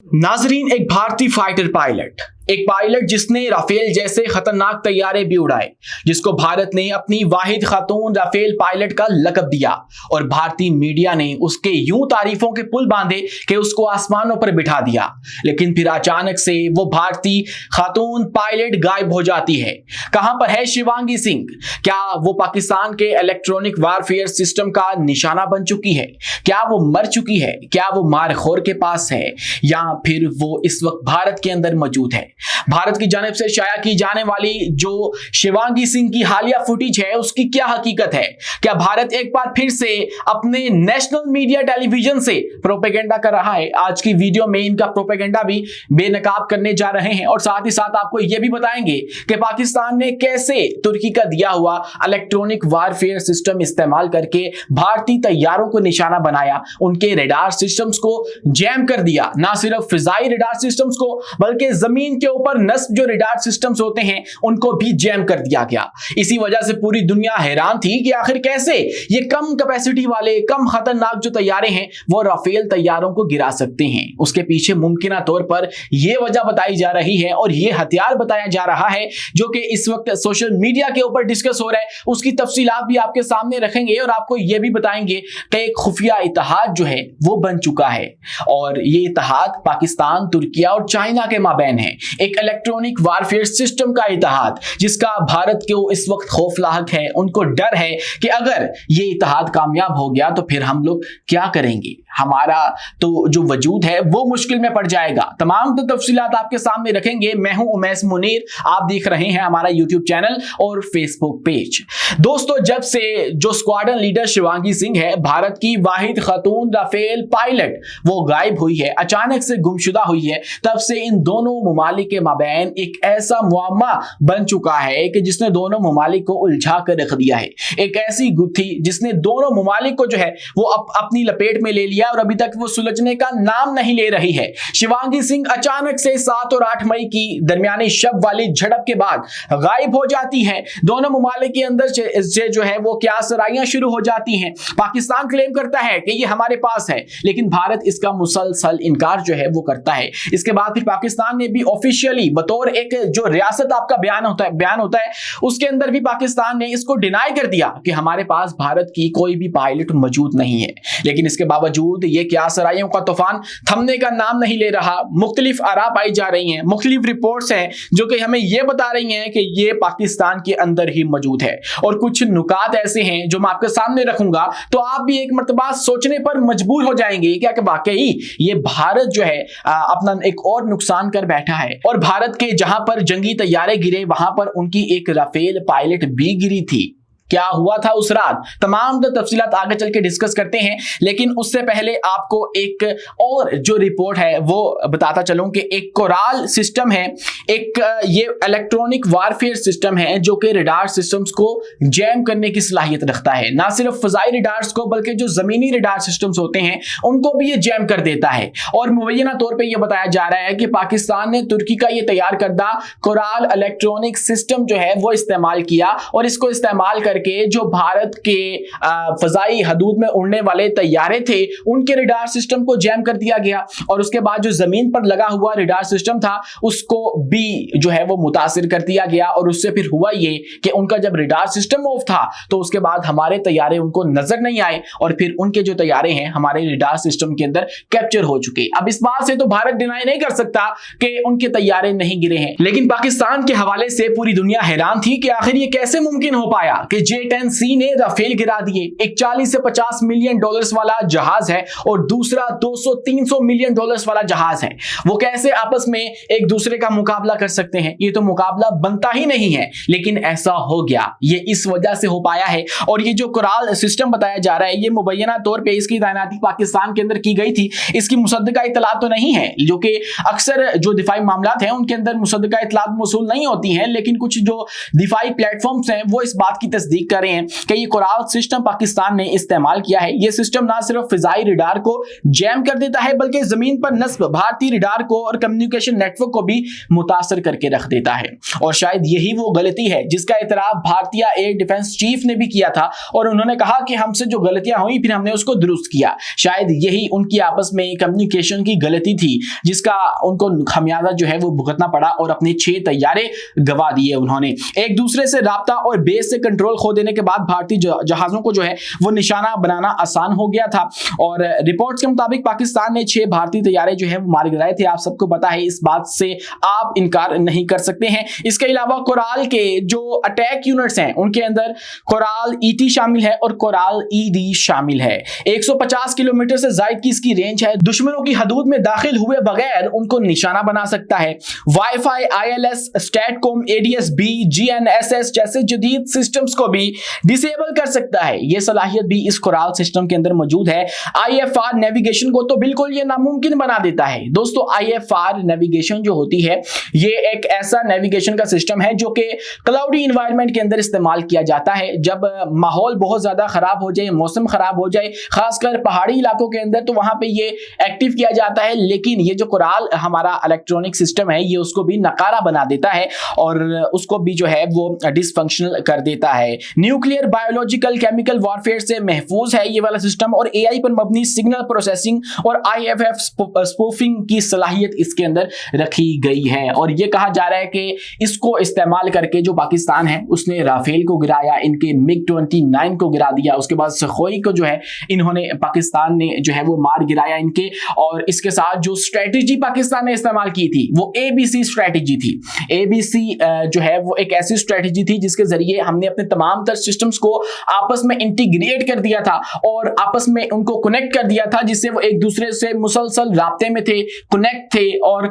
नाजरीन, एक भारतीय फाइटर पायलट, एक पायलट जिसने राफेल जैसे खतरनाक तैयारे भी उड़ाए, जिसको भारत ने अपनी वाहिद खातून राफेल पायलट का लक़ब दिया और भारतीय मीडिया ने उसके यूं तारीफों के पुल बांधे कि उसको आसमानों पर बिठा दिया। लेकिन फिर अचानक से वो भारतीय खातून पायलट गायब हो जाती है। कहां पर है शिवांगी सिंह? क्या वो पाकिस्तान के इलेक्ट्रॉनिक वारफेयर सिस्टम का निशाना बन चुकी है? क्या वो मर चुकी है? क्या वो मारखोर के पास है या फिर वो इस वक्त भारत के अंदर मौजूद है? भारत की जानिब से शाया की जाने वाली जो शिवांगी सिंह की हालिया फुटेज है, उसकी क्या हकीकत है? क्या भारत एक बार फिर से अपने नेशनल मीडिया टेलीविजन से प्रोपेगेंडा कर रहा है? आज की वीडियो में इनका प्रोपेगेंडा भी बेनकाब करने जा रहे हैं और साथ ही साथ आपको यह भी बताएंगे कि पाकिस्तान ने कैसे तुर्की का दिया हुआ इलेक्ट्रॉनिक वारफेयर सिस्टम इस्तेमाल करके भारतीय तैयारों को निशाना बनाया, उनके रडार सिस्टम्स को जैम कर दिया। ना सिर्फ फिजाई रडार सिस्टम्स को बल्कि जमीन के ऊपर नस्ब जो रडार सिस्टम्स होते हैं उनको भी जैम कर दिया गया। इसी वजह से पूरी दुनिया हैरान थी कि आखिर कैसे ये कम कैपेसिटी वाले, कम खतरनाक जो तैयारे हैं वो राफेल तैयारों को गिरा सकते हैं। उसके पीछे मुमकिन तौर पर यह वजह बताई जा रही है और ये हथियार बताया जा रहा है जो कि इस वक्त सोशल मीडिया के ऊपर डिस्कस हो रहा है। उसकी तफसीलात भी आपके सामने रखेंगे और आपको यह भी बताएंगे कि एक खुफिया इत्तेहाद जो है वो बन चुका है और ये इत्तेहाद पाकिस्तान, तुर्की और चाइना के माबैन है। एक इलेक्ट्रॉनिक वारफेयर सिस्टम का इत्तेहाद जिसका भारत को इस वक्त खौफ लाहक है। उनको डर है कि अगर ये इत्तेहाद कामयाब हो गया तो फिर हम लोग क्या करेंगे, हमारा तो जो वजूद है वो मुश्किल में पड़ जाएगा। तमाम तो तफसीलात आपके सामने रखेंगे। मैं हूं उमैस मुनीर, आप देख रहे हैं हमारा यूट्यूब चैनल और फेसबुक पेज। दोस्तों, जब से जो स्क्वाड्रन लीडर शिवांगी सिंह है, भारत की वाहिद खातून राफेल पायलट, वो गायब हुई है, अचानक से गुमशुदा हुई है, तब से इन दोनों ममालिक के माबैन एक ऐसा मुअम्मा बन चुका है कि जिसने दोनों ममालिक को उलझा कर रख दिया है। एक ऐसी गुत्थी जिसने दोनों ममालिक को जो है वो अपनी लपेट में ले लिया और अभी तक वो सुलझने का नाम नहीं ले रही है। शिवांगी सिंह अचानक से 7 और 8 मई की दरमियानी शब वाली झड़प के बाद गायब हो जाती है। दोनों ममालिक के अंदर से जो है वो क्या सराइयां शुरू हो जाती हैं। पाकिस्तान क्लेम करता है कि ये हमारे पास है, लेकिन भारत इसका मुसलसल इनकार जो है वो करता है। इसके बाद फिर पाकिस्तान ने भी ऑफिशियली बतौर एक जो रियासत आपका बयान होता है उसके अंदर भी पाकिस्तान ने इसको डिनाई कर दिया कि हमारे पास भारत की कोई भी पायलट मौजूद नहीं है। लेकिन इसके बावजूद ये क्या सराइयों का तूफान थमने का नाम नहीं ले रहा। मुख्तलिफ आरा पाई जा रही हैं, मुख्तलिफ रिपोर्ट्स हैं जो कि हमें यह बता रही हैं कि ये पाकिस्तान के अंदर ही मौजूद है। और कुछ नुकात ऐसे हैं जो मैं आपके सामने रखूंगा तो आप भी एक मर्तबा सोचने पर मजबूर हो जाएंगे क्या कि वाकई ये भारत जो है अपना एक और नुकसान कर बैठा है। और भारत के जहां पर जंगी तैयारे गिरे वहां पर उनकी एक राफेल पायलट भी गिरी थी। क्या हुआ था उस रात, तमाम तो तफसीलात आगे चल के डिस्कस करते हैं। लेकिन उससे पहले आपको एक और जो रिपोर्ट है वो बताता चलूं कि एक कोराल सिस्टम है, एक ये इलेक्ट्रॉनिक वारफेयर सिस्टम है जो कि रडार सिस्टम्स को जैम करने की सलाहियत रखता है। ना सिर्फ फजाई रडार्स को बल्कि जो जमीनी रडार सिस्टम्स होते हैं उनको भी ये जैम कर देता है। और मुबैना तौर पर यह बताया जा रहा है कि पाकिस्तान ने तुर्की का ये तैयार करदा कोराल इलेक्ट्रॉनिक सिस्टम जो है वो इस्तेमाल किया और इसको इस्तेमाल कर के जो भारत के फजाई हदूद में उड़ने वाले तैयारे थे उनके रडार सिस्टम को जैम कर दिया गया। और उसके बाद जो जमीन पर लगा हुआ रडार सिस्टम था उसको भी जो है वो मुतासिर कर दिया गया। और उससे फिर हुआ ये कि उनका जब रडार सिस्टम ऑफ था तो उसके बाद हमारे तैयारे उनको नजर नहीं आए और फिर उनके जो तैयारे हैं हमारे रडार सिस्टम के अंदर कैप्चर हो चुके। अब इस बात से तो भारत डिनाई नहीं कर सकता कि उनके तैयारे नहीं गिरे हैं, लेकिन पाकिस्तान के हवाले से पूरी दुनिया हैरान थी कि आखिर ये कैसे मुमकिन हो पाया कि J-10C ने राफेल गिरा दिए। एक 40 से 50 मिलियन डॉलर्स वाला जहाज है और दूसरा 200-300 मिलियन डॉलर्स वाला जहाज है। वो कैसे आपस में एक दूसरे का मुकाबला कर सकते हैं? ये तो मुकाबला बनता ही नहीं है, लेकिन ऐसा हो गया। ये इस वजह से हो पाया है। और ये जो कोराल सिस्टम बताया जा रहा है ये मुबैना तौर पे इसकी तैनाती पाकिस्तान के अंदर की गई थी। इसकी मुसद्दका इतला तो नहीं है, जो कि अक्सर जो दिफाई मामलात हैं उनके अंदर मुसद्दका इतलात मौसूल नहीं होती हैं, लेकिन कुछ जो दिफाई प्लेटफॉर्म्स हैं वो इस बात की तस्दीक तस्दीक कर रहे हैं कि ये कोराल सिस्टम पाकिस्तान ने इस्तेमाल किया है। ये सिस्टम ना सिर्फ फिजाई रडार को जैम कर देता है बल्कि जमीन पर नस्ब भारतीय रडार को और कम्युनिकेशन नेटवर्क को भी मुतासर करके रख देता है। और शायद यही वो गलती है जिसका इतराफ भारतीय एयर डिफेंस चीफ ने भी किया था और उन्होंने कहा कि हमसे जो गलतियां हुई फिर हमने उसको दुरुस्त किया। शायद यही उनकी आपस में कम्युनिकेशन की गलती थी जिसका उनको खमियाजा जो है वो भुगतना पड़ा और अपने 6 तैयारे गवा दिए उन्होंने। एक दूसरे से राब्ता और बेस से कंट्रोल खो देने के बाद भारतीय जहाजों को जो है वो निशाना बनाना आसान हो गया था। और रिपोर्ट्स के मुताबिक पाकिस्तान ने 6 भारतीय तैयारे जो है वो मार गिराए थे। आप सबको पता है, इस बात से आप इनकार नहीं कर सकते हैं। इसके अलावा कोराल के जो अटैक यूनिट्स हैं उनके अंदर कोराल ईटी शामिल है और कोराल ईडी शामिल है। 150 किलोमीटर से ज्यादा की इसकी रेंज है। दुश्मनों की हदूद में दाखिल हुए बगैर उनको निशाना बना सकता है। वाईफाई, आईएलएस, स्टैटकॉम, एडीएस-बी, जीएनएसएस जैसे जदीद सिस्टम्स को भी डिसेबल कर सकता है। यह सलाहियत भी इस कोराल सिस्टम के अंदर मौजूद है। आईएफआर नेविगेशन को तो बिल्कुल ये नामुमकिन बना देता है। दोस्तों, आईएफआर नेविगेशन जो होती है ये एक ऐसा नेविगेशन का सिस्टम है जो कि क्लाउडी एनवायरनमेंट के अंदर इस्तेमाल किया जाता है। जब माहौल बहुत ज्यादा खराब हो जाए, मौसम खराब हो जाए, खासकर पहाड़ी इलाकों के अंदर, तो वहां पे ये एक्टिव किया जाता है। लेकिन ये जो कोराल हमारा इलेक्ट्रॉनिक सिस्टम है ये उसको भी नकारा बना देता है और उसको भी जो है वो डिसफंक्शनल कर देता है। न्यूक्लियर, बायोलॉजिकल, केमिकल वॉरफेयर से महफूज है ये वाला सिस्टम और एआई पर मबनी सिग्नल प्रोसेसिंग और आईएफएफ स्पूफिंग की सलाहियत इसके अंदर रखी गई है। और ये कहा जा रहा है कि इसको इस्तेमाल करके जो पाकिस्तान है उसने राफेल को गिराया, इनके मिग-29 को गिरा दिया, उसके बाद सखोई को जो है इन्होंने पाकिस्तान ने जो है वो मार गिराया इनके। और इसके साथ जो स्ट्रेटेजी पाकिस्तान ने इस्तेमाल की थी वो एबीसी स्ट्रेटेजी थी। एबीसी जो है वो एक ऐसी स्ट्रेटेजी थी जिसके जरिए हमने अपने तमाम तर सिस्टम्स को आपस में इंटीग्रेट कर दिया था और आपस में उनको कनेक्ट कर दिया था, जिससे वो एक दूसरे से मुसलसल राब्ते में थे, कनेक्ट थे और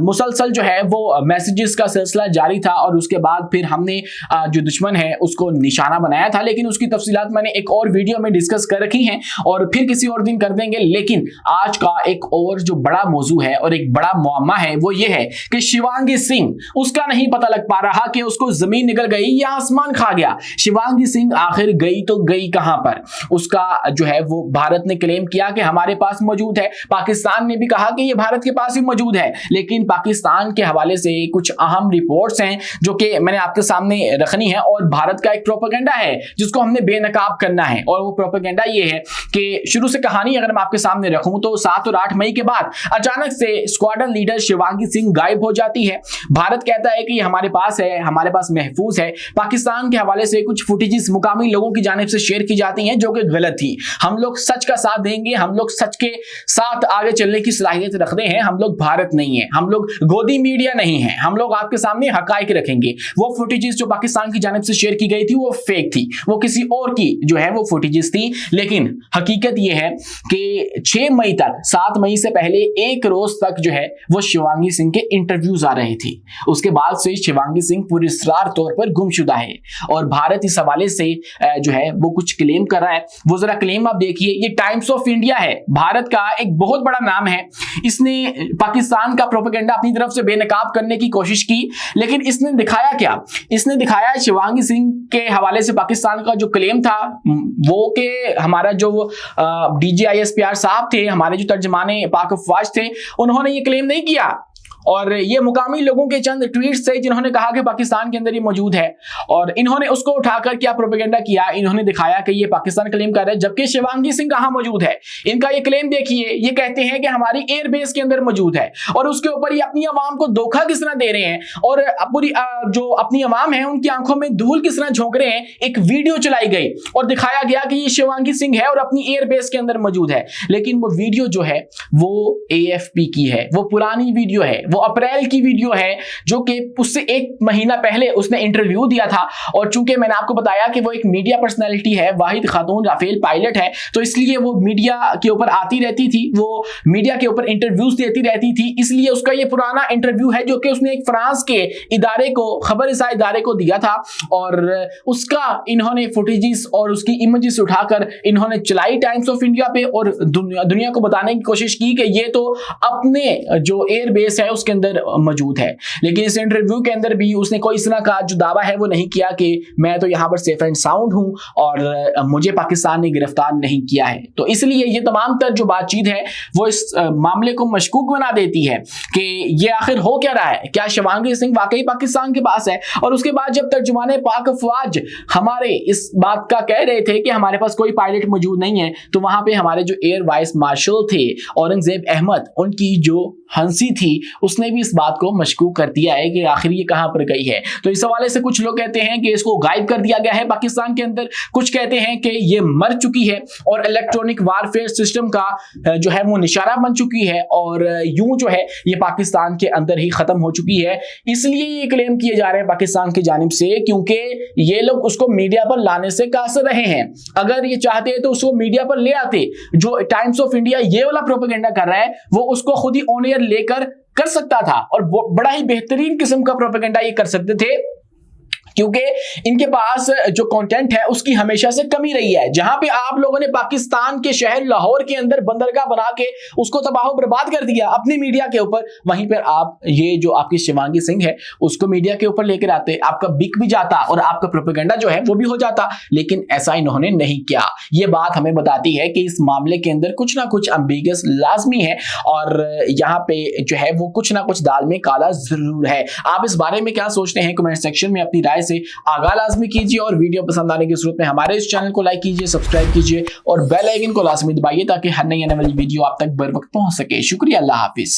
मुसलसल जो है वो मैसेजेस का सिलसिला जारी था। और उसके बाद फिर हमने जो दुश्मन है उसको निशाना बनाया था। लेकिन उसकी तफसीलात मैंने एक और वीडियो में डिस्कस कर रखी हैं और फिर किसी और दिन कर देंगे। लेकिन आज का एक और जो बड़ा मौजू है और एक बड़ा मुअम्मा है वो ये है कि शिवांगी सिंह, उसका नहीं पता लग पा रहा कि उसको जमीन निकल गई या आसमान खा गया। शिवांगी सिंह आखिर गई तो गई कहां पर? उसका जो है वो भारत ने क्लेम किया कि हमारे पास मौजूद है, पाकिस्तान ने भी कहा कि ये भारत के पास ही मौजूद है। लेकिन पाकिस्तान के हवाले से कुछ अहम रिपोर्ट्स हैं जो कि मैंने आपके सामने रखनी है और भारत का एक प्रोपेगेंडा है जिसको हमने बेनकाब करना है। और वो प्रोपेगेंडा ये है कि शुरू से कहानी अगर मैं आपके सामने रखूं तो 7 और 8 मई के बाद अचानक से स्क्वाड्रन लीडर शिवांगी सिंह गायब हो जाती है। भारत कहता है कि हमारे पास है, हमारे पास महफूज है। पाकिस्तान के हवाले से कुछ फुटेजेस मुकामी लोगों की जानिब से शेयर की जाती हैं जो कि गलत थी। हम लोग सच का साथ देंगे, हम लोग सच के साथ आगे चलने की सलाहियत रखते हैं। हम लोग भारत नहीं है, हम लोग गोदी मीडिया नहीं है, हम लोग आपके सामने हकायक रखेंगे। वो फुटेजेस जो पाकिस्तान की जानिब से शेयर की गई थी वो फेक थी, वो किसी और की जो है वो फुटेजेस थी। लेकिन हकीकत ये है कि 6 मई तक, 7 मई से पहले एक रोज तक जो है वो शिवांगी सिंह के इंटरव्यूज आ रहे थे। उसके बाद से शिवांगी सिंह पुरस्कार तौर पर गुमशुदा है और भारत इस हवाले से जो है वो कुछ क्लेम कर रहा है। वो जरा क्लेम आप देखिए। ये टाइम्स ऑफ इंडिया है, भारत का एक बहुत बड़ा नाम है। इसने पाकिस्तान का प्रोपेगेंडा अपनी तरफ से बेनकाब करने की कोशिश की, लेकिन इसने दिखाया क्या? इसने दिखाया शिवांगी सिंह के हवाले से पाकिस्तान का जो क्लेम था वो कि हमारा जो DGISPR साहब थे, हमारे जो तर्जमाने पाक अफवाज थे, उन्होंने ये क्लेम नहीं किया। और ये मुकामी लोगों के चंद ट्वीट्स थे जिन्होंने कहा कि पाकिस्तान के अंदर ये मौजूद है और इन्होंने उसको उठाकर क्या प्रोपेगेंडा किया, इन्होंने दिखाया कि ये पाकिस्तान क्लेम कर रहा है, जबकि शिवांगी सिंह कहां मौजूद है। इनका ये क्लेम देखिए, ये कहते हैं कि हमारी एयरबेस के अंदर मौजूद है और उसके ऊपर ये अपनी आवाम को धोखा किस तरह दे रहे हैं और पूरी जो अपनी आवाम है उनकी आंखों में धूल किस तरह झोंक रहे हैं। एक वीडियो चलाई गई और दिखाया गया कि ये शिवांगी सिंह है और अपनी एयरबेस के अंदर मौजूद है। लेकिन वो वीडियो जो है वो AFP की है, वो पुरानी वीडियो है, वो अप्रैल की वीडियो है जो कि उससे 1 महीना पहले उसने इंटरव्यू दिया था। और चूंकि मैंने आपको बताया कि वो एक मीडिया पर्सनैलिटी है, वाहिद खातून राफेल पायलट है, तो इसलिए वो मीडिया के ऊपर आती रहती थी, वो मीडिया के ऊपर इंटरव्यूज देती रहती थी। इसलिए उसका ये पुराना इंटरव्यू है जो कि उसने एक फ्रांस के इदारे को, खबर रसाई इदारे को दिया था और उसका इन्होंने फुटेजेस और उसकी इमेजेस उठाकर इन्होंने चलाई टाइम्स ऑफ इंडिया पे और दुनिया को बताने की कोशिश की कि ये तो अपने जो एयर बेस है उसके अंदर मौजूद है। लेकिन इस इंटरव्यू के अंदर भी उसने कोई इस तरह का जो दावा है वो नहीं किया कि मैं तो यहाँ पर सेफ एंड साउंड हूँ और मुझे पाकिस्तान ने गिरफ्तार नहीं किया है। तो इसलिए ये तमाम तर जो बातचीत है वो इस मामले को मशकूक बना देती है कि ये आखिर हो क्या रहा है, क्या शिवांगी सिंह वाकई पाकिस्तान के पास है। और उसके बाद जब तर्जुमाने पाक अफवाज हमारे इस बात का कह रहे थे कि हमारे पास कोई पायलट मौजूद नहीं है, तो वहां पे हमारे जो एयर वाइस मार्शल थे औरंगजेब अहमद, उनकी जो हंसी थी, उसने भी इस बात को मशकूक कर दिया है कि आखिर ये कहां पर गई है। तो इस हवाले से कुछ लोग कहते हैं कि इसको गायब कर दिया गया है पाकिस्तान के अंदर, कुछ कहते हैं कि ये मर चुकी है और इलेक्ट्रॉनिक वारफेयर सिस्टम का जो है वो निशाना बन चुकी है और यूं जो है ये पाकिस्तान के अंदर ही खत्म हो चुकी है। इसलिए ये क्लेम किए जा रहे हैं पाकिस्तान की जानिब से, क्योंकि ये लोग उसको मीडिया पर लाने से कासर रहे हैं। अगर ये चाहते हैं तो उसको मीडिया पर ले आते। जो टाइम्स ऑफ इंडिया ये वाला प्रोपेगेंडा कर रहा है वो उसको खुद ही ऑन एयर लेकर कर सकता था और बड़ा ही बेहतरीन किस्म का प्रोपेगेंडा ये कर सकते थे, क्योंकि इनके पास जो कंटेंट है उसकी हमेशा से कमी रही है। जहां पे आप लोगों ने पाकिस्तान के शहर लाहौर के अंदर बंदरगाह बना के उसको तबाह बर्बाद कर दिया अपनी मीडिया के ऊपर, वहीं पर आप ये जो आपकी शिवांगी सिंह है उसको मीडिया के ऊपर लेकर आते, आपका बिक भी जाता और आपका प्रोपेगेंडा जो है वो भी हो जाता। लेकिन ऐसा इन्होंने नहीं किया। ये बात हमें बताती है कि इस मामले के अंदर कुछ ना कुछ एम्बिगस लाजमी है और यहाँ पे जो है वो कुछ ना कुछ दाल में काला जरूर है। आप इस बारे में क्या सोचते हैं कमेंट सेक्शन में अपनी राय से आगाह लाजमी कीजिए और वीडियो पसंद आने की सूरत में हमारे इस चैनल को लाइक कीजिए, सब्सक्राइब कीजिए और बेल आइकन को लाजमी दबाइए ताकि हर नई आने वाली वीडियो आप तक बर वक्त पहुंच सके। शुक्रिया, अल्लाह हाफिज।